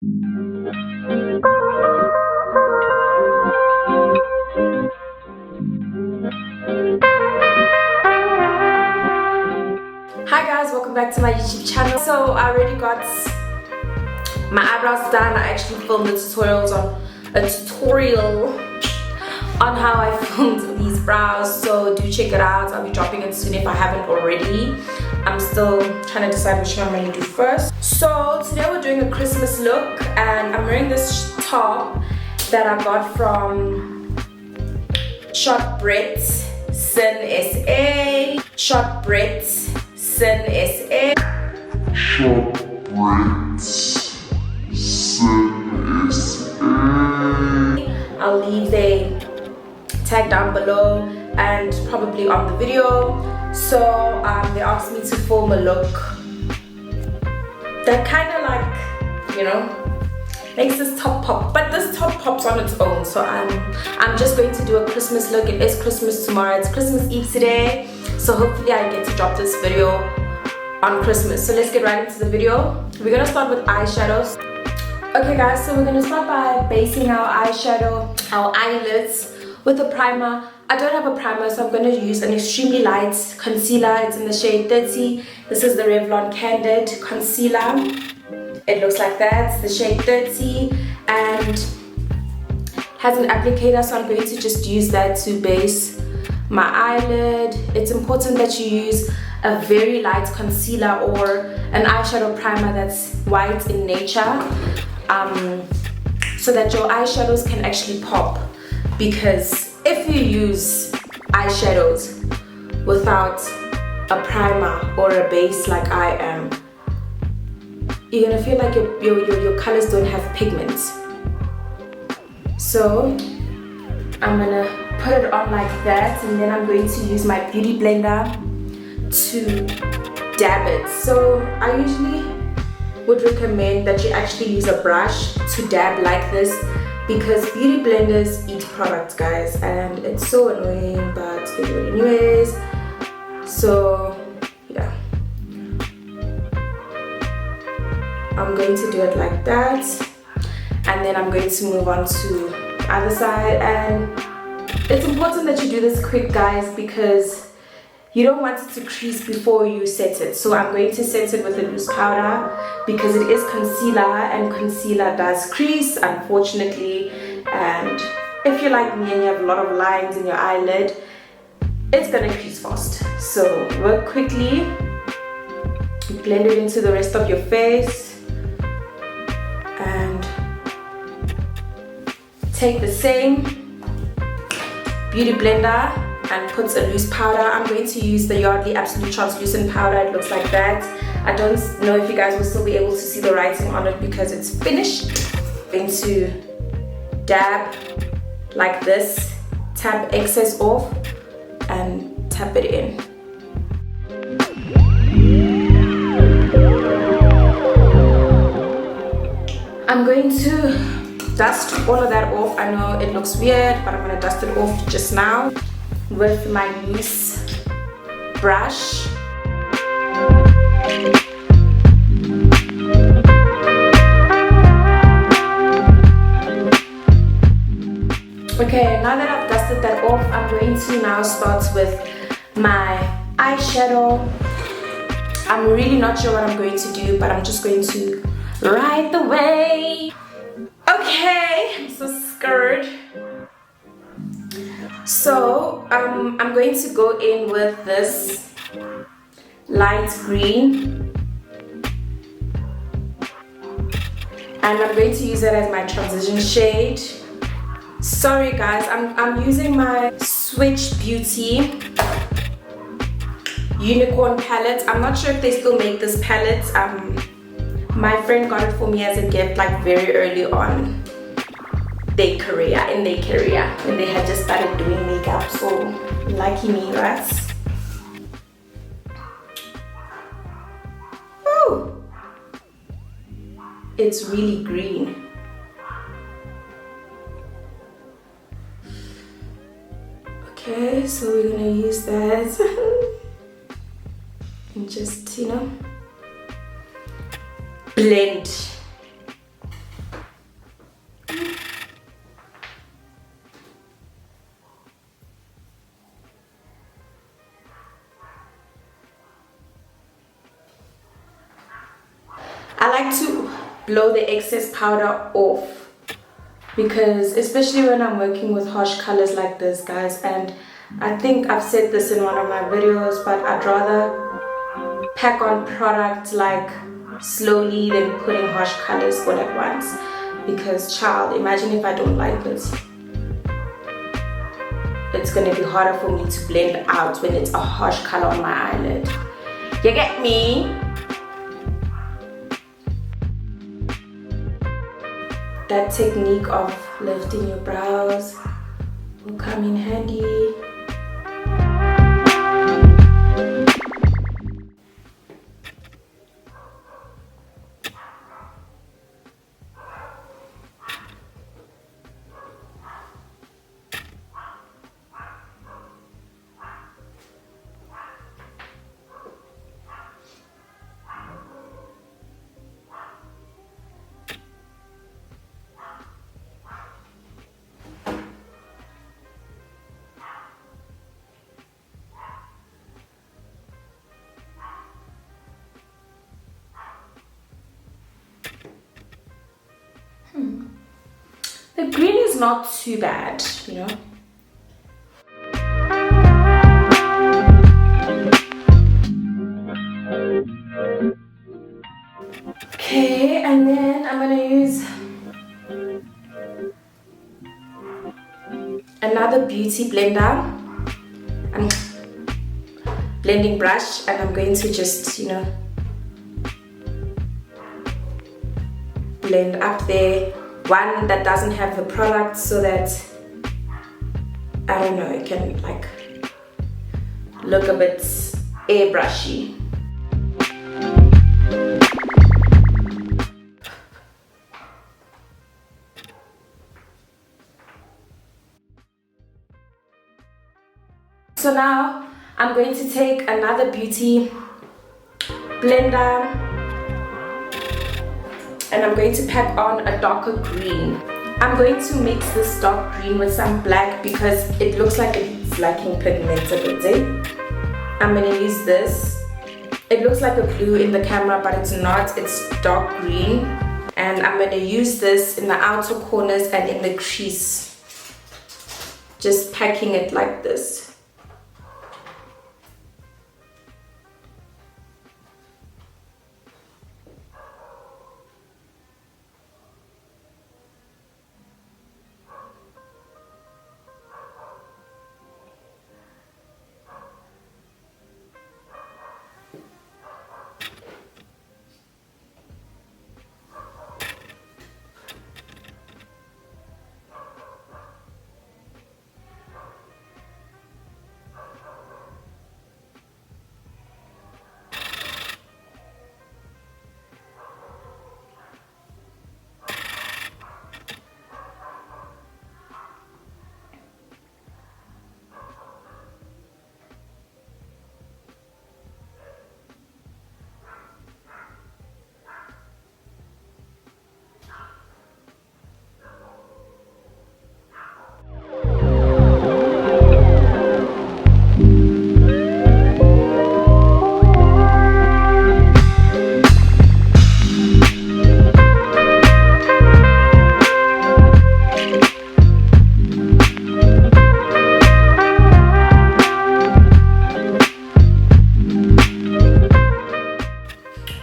Hi guys, welcome back to my YouTube channel. So I already got my eyebrows done. I actually filmed a tutorial on how I filmed these brows, so do check it out. I'll be dropping it soon if I haven't already. I'm still trying to decide which one I'm going to do first. So today we're doing a Christmas look, and I'm wearing this top that I got from Short Brits Sin SA. Short Brits Sin SA. Short Brits Sin SA. I'll leave the tag down below and probably on the video. So they asked me to film a look that kind of like, you know, makes this top pop, but this top pops on its own. So I'm just going to do a Christmas look. It is Christmas tomorrow, it's Christmas Eve today, so hopefully I get to drop this video on Christmas. So let's get right into the video. We're gonna start with eyeshadows. Okay guys, so we're gonna start by basing our eyeshadow, our eyelids, with a primer. I don't have a primer, so I'm going to use an extremely light concealer. It's in the shade 30. This is the Revlon Candid Concealer. It looks like that. It's the shade 30 and has an applicator, so I'm going to just use that to base my eyelid. It's important that you use a very light concealer or an eyeshadow primer that's white in nature, so that your eyeshadows can actually pop. Because if you use eyeshadows without a primer or a base like I am, you're gonna feel like your colors don't have pigments. So I'm gonna put it on like that, and then I'm going to use my beauty blender to dab it. So I usually would recommend that you actually use a brush to dab like this, because beauty blenders eat products, guys, and it's so annoying, but they do it anyways. So yeah, I'm going to do it like that, and then I'm going to move on to the other side. And it's important that you do this quick, guys, because you don't want it to crease before you set it. So I'm going to set it with a loose powder because it is concealer, and concealer does crease, unfortunately. And if you're like me and you have a lot of lines in your eyelid, it's gonna crease fast. So work quickly, blend it into the rest of your face, and take the same beauty blender and put a loose powder. I'm going to use the Yardley Absolute Translucent powder. It looks like that. I don't know if you guys will still be able to see the writing on it because it's finished. I'm going to dab like this, tap excess off and tap it in. I'm going to dust all of that off. I know it looks weird, but I'm going to dust it off just now with my loose brush. Okay, now that I've dusted that off, I'm going to now start with my eyeshadow. I'm really not sure what I'm going to do, but I'm just going to ride the wave. Okay, I'm so scared. So I'm going to go in with this light green, and I'm going to use it as my transition shade. Sorry guys, I'm using my Switch Beauty unicorn palette. I'm not sure if they still make this palette. My friend got it for me as a gift like very early on in their career, when they had just started doing makeup. So lucky me, right? Oh, it's really green. Okay, so we're gonna use that and just, you know, blend like to blow the excess powder off, because especially when I'm working with harsh colors like this, guys, and I think I've said this in one of my videos, but I'd rather pack on product like slowly than putting harsh colors all at once. Because child, imagine if I don't like it. It's gonna be harder for me to blend out when it's a harsh color on my eyelid. You get me? That technique of lifting your brows will come in handy. The green is not too bad, you know. Okay, and then I'm gonna use another beauty blender and blending brush, and I'm going to just, you know, blend up there. One that doesn't have the product, so that, I don't know, it can like look a bit airbrushy. So now I'm going to take another beauty blender and I'm going to pack on a darker green. I'm going to mix this dark green with some black because it looks like it's lacking pigment a bit, eh? I'm going to use this. It looks like a blue in the camera, but it's not. It's dark green. And I'm going to use this in the outer corners and in the crease. Just packing it like this.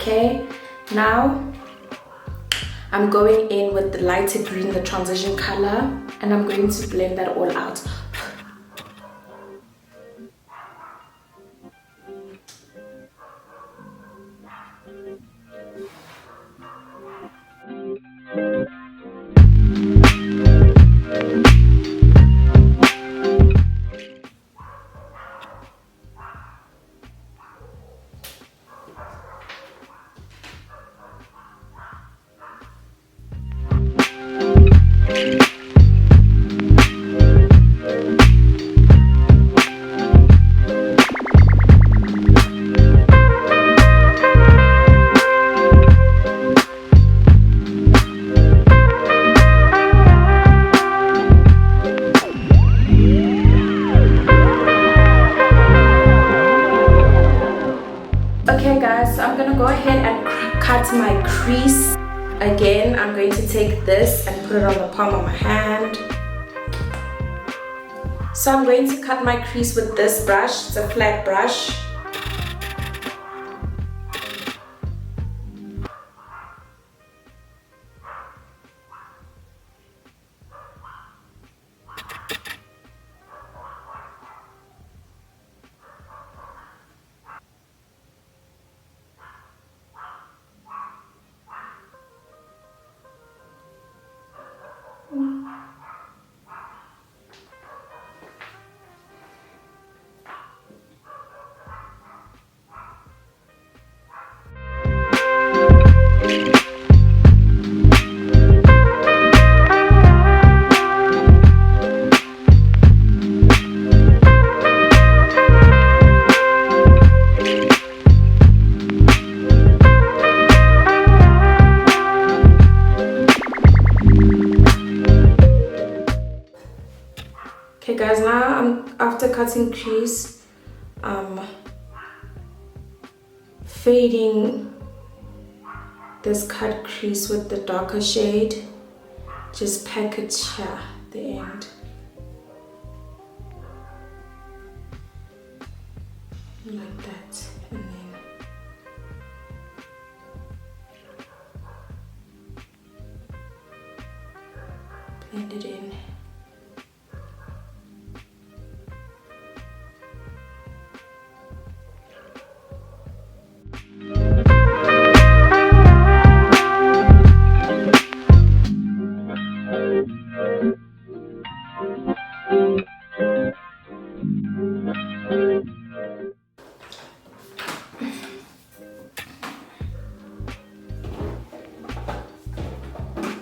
Okay, now I'm going in with the lighter green, the transition color, and I'm going to blend that all out. cut my crease. Again, I'm going to take this and put it on the palm of my hand. So I'm going to cut my crease with this brush. It's a flat brush. Okay guys, now after cutting crease, I'm fading this cut crease with the darker shade. Just package here at the end. Like that, and then blend it in.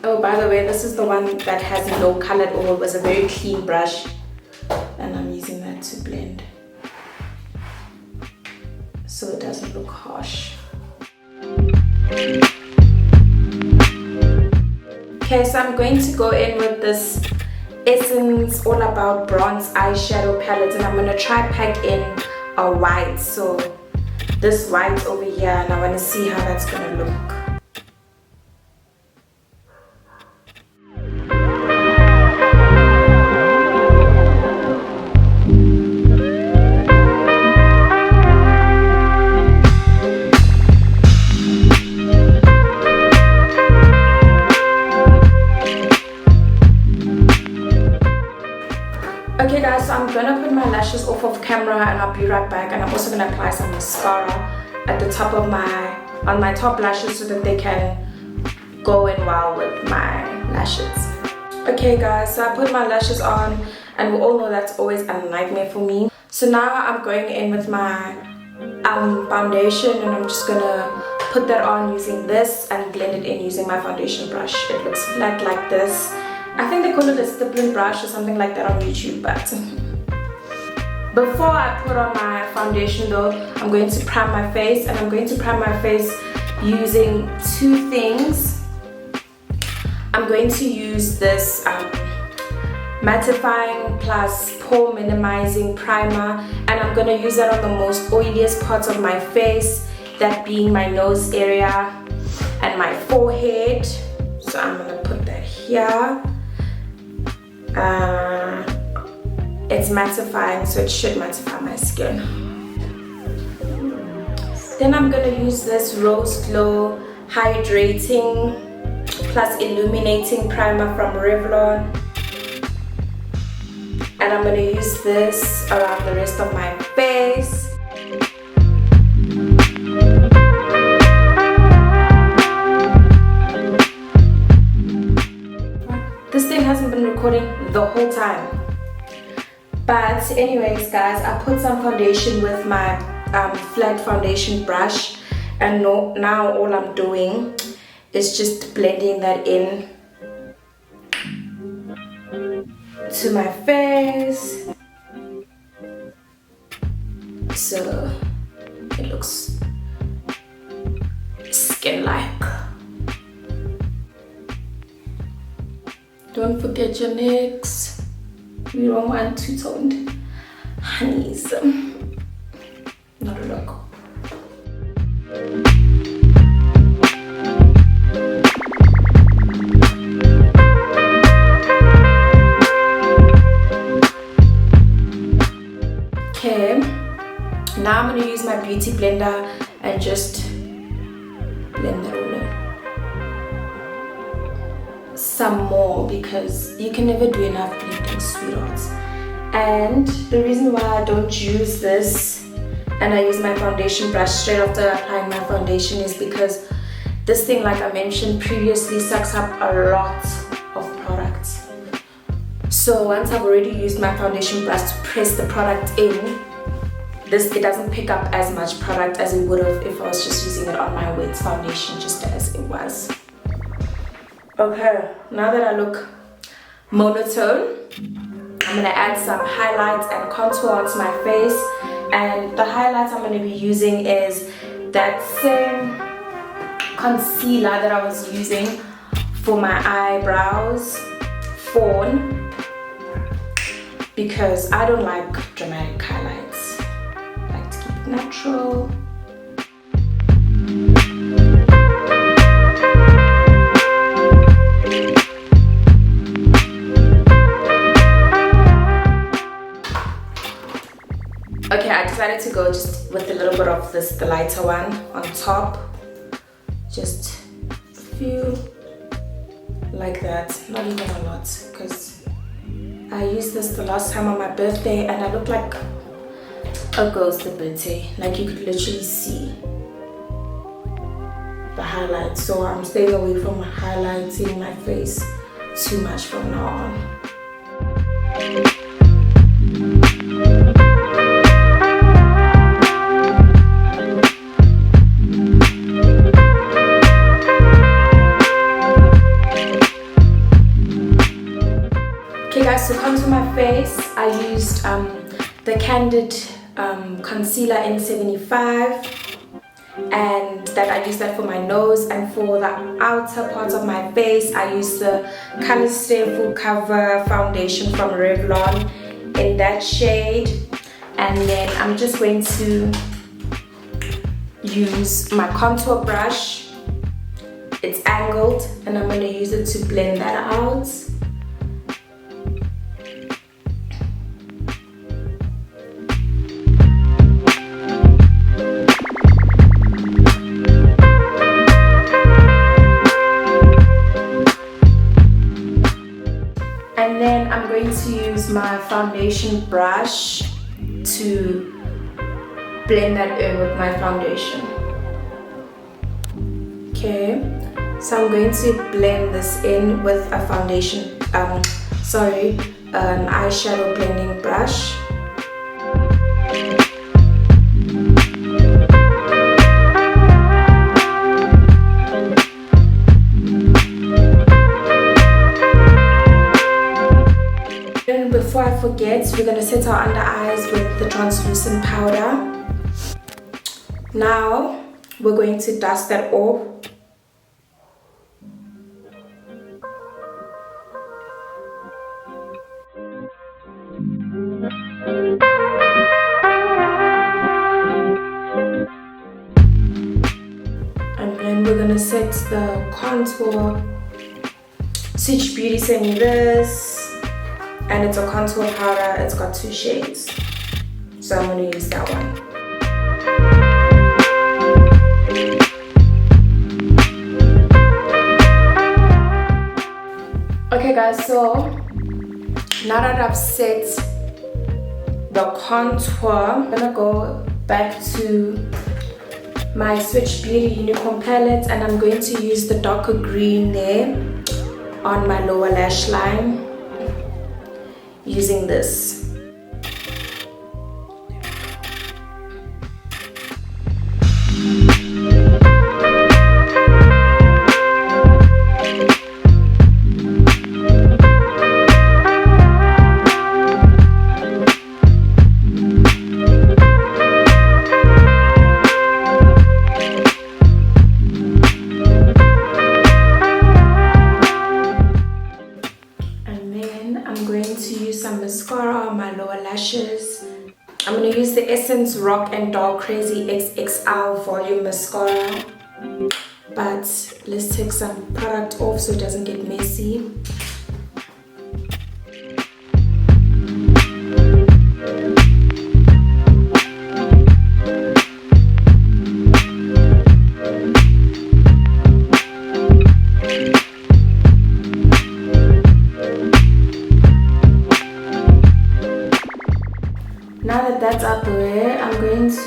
Oh, by the way, this is the one that has no color at all. It was a very clean brush, and I'm using that to blend so it doesn't look harsh. Okay, so I'm going to go in with this Essence All About Bronze eyeshadow palette, and I'm going to try pack in a white. So this white over here, and I want to see how that's going to look. Okay guys, so I'm gonna put my lashes off of camera and I'll be right back, and I'm also gonna apply some mascara at the top of on my top lashes so that they can go in well with my lashes. Okay guys, so I put my lashes on, and we all know that's always a nightmare for me. So now I'm going in with my foundation, and I'm just gonna put that on using this and blend it in using my foundation brush. It looks flat like this. I think they call it a stippling brush or something like that on YouTube, but before I put on my foundation though, I'm going to prime my face, and I'm going to prime my face using two things. I'm going to use this mattifying plus pore minimizing primer, and I'm going to use that on the most oiliest parts of my face, that being my nose area and my forehead. So I'm going to put that here. It's mattifying, so it should mattify my skin. Then I'm gonna use this Rose Glow Hydrating Plus Illuminating Primer from Revlon, and I'm gonna use this around the rest of my face. This thing hasn't been recording the whole time. But anyways guys, I put some foundation with my flat foundation brush, and now all I'm doing is just blending that in to my face so it looks skin-like. Don't forget your NYX. We don't want two-toned honeys. Not a look. going to use my beauty blender and just blend that all in. Some more, because you can never do enough blending, sweethearts. And the reason why I don't use this and I use my foundation brush straight after applying my foundation is because this thing, like I mentioned previously, sucks up a lot of products. So once I've already used my foundation brush to press the product in, it doesn't pick up as much product as it would have if I was just using it on my wet foundation just as it was. Okay, now that I look monotone, I'm going to add some highlights and contour onto my face. And the highlights I'm going to be using is that same concealer that I was using for my eyebrows, Fawn, because I don't like dramatic highlights. I like to keep it natural. Okay, I decided to go just with a little bit of this, the lighter one on top. Just a few like that, not even a lot, because I used this the last time on my birthday and I looked like a ghost a birthday. Like you could literally see the highlights. So I'm staying away from highlighting my face too much from now on. To contour my face, I used the Candid concealer in 75, and that I used that for my nose, and for the outer part of my face I used the Color Stay Full Cover foundation from Revlon in that shade. And then I'm just going to use my contour brush. It's angled and I'm going to use it to blend that out. And then I'm going to use my foundation brush to blend that in with my foundation. Okay, so I'm going to blend this in with a foundation, an eyeshadow blending brush. Before I forget, we're going to set our under eyes with the translucent powder. Now we're going to dust that off. And then we're going to set the contour. Switch Beauty sent me this. And it's a contour powder, it's got 2 shades. So I'm going to use that one. Okay guys, so now that I've set the contour, I'm going to go back to my Switch Beauty Unicorn palette and I'm going to use the darker green there on my lower lash line. Using this. Mascara on my lower lashes. I'm going to use the Essence Rock and Dark Crazy XXL Volume Mascara. But let's take some product off so it doesn't get messy.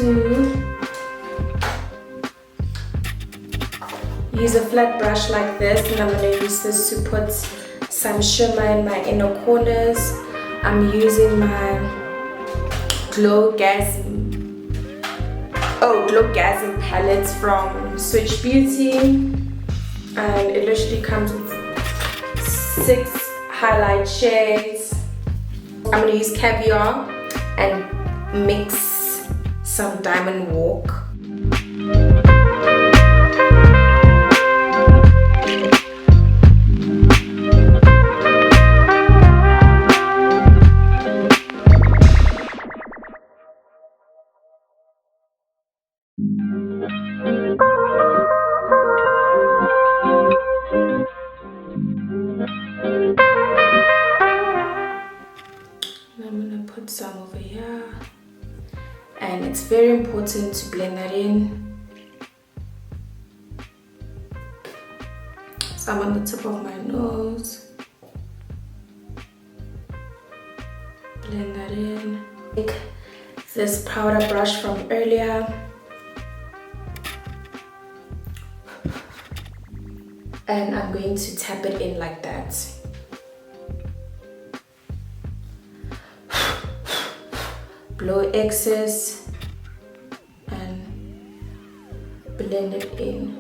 to use a flat brush like this, and I'm going to use this to put some shimmer in my inner corners. I'm using my Glow Gasm palette from Switch Beauty, and it literally comes with 6 highlight shades. I'm going to use Caviar and mix some Diamond Walk. Some over here, and it's very important to blend that in. Some on the tip of my nose, blend that in. Take this powder brush from earlier and I'm going to tap it in like that. Blow excess and blend it in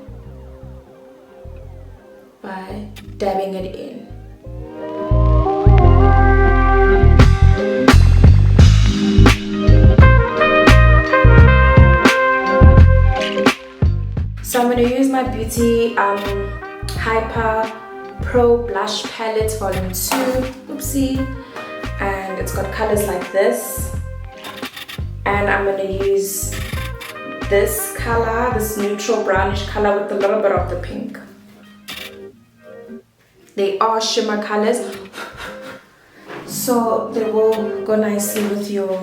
by dabbing it in. So I'm going to use my Beauty Hyper Pro Blush Palette Volume 2. Oopsie. And it's got colors like this. And I'm going to use this color, this neutral brownish color with a little bit of the pink. They are shimmer colors, so they will go nicely with your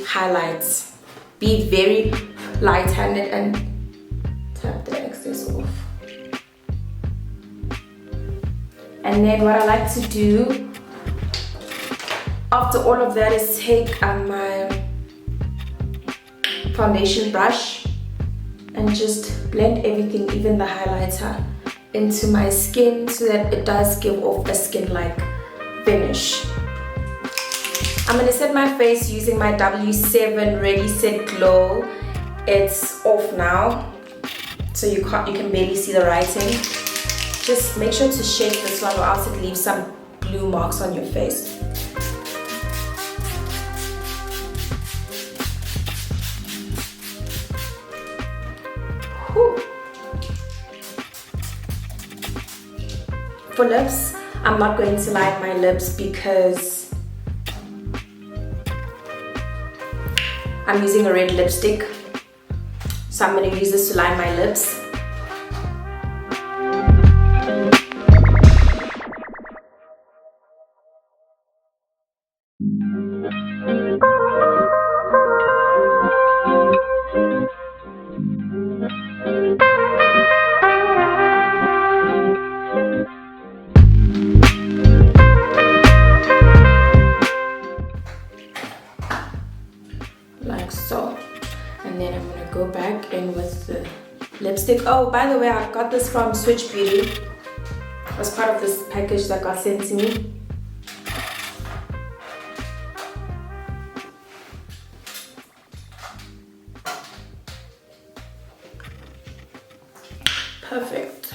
highlights. Be very light-handed and tap the excess off. And then what I like to do after all of that is take my foundation brush and just blend everything, even the highlighter, into my skin so that it does give off a skin-like finish. I'm going to set my face using my W7 Ready Set Glow. It's off now, so you can barely see the writing. Just make sure to shake this one or else it leaves some blue marks on your face. For lips, I'm not going to line my lips because I'm using a red lipstick. So I'm going to use this to line my lips. Like so. And then I'm going to go back in with the lipstick. Oh, by the way, I got this from Switch Beauty. It was part of this package that got sent to me. Perfect.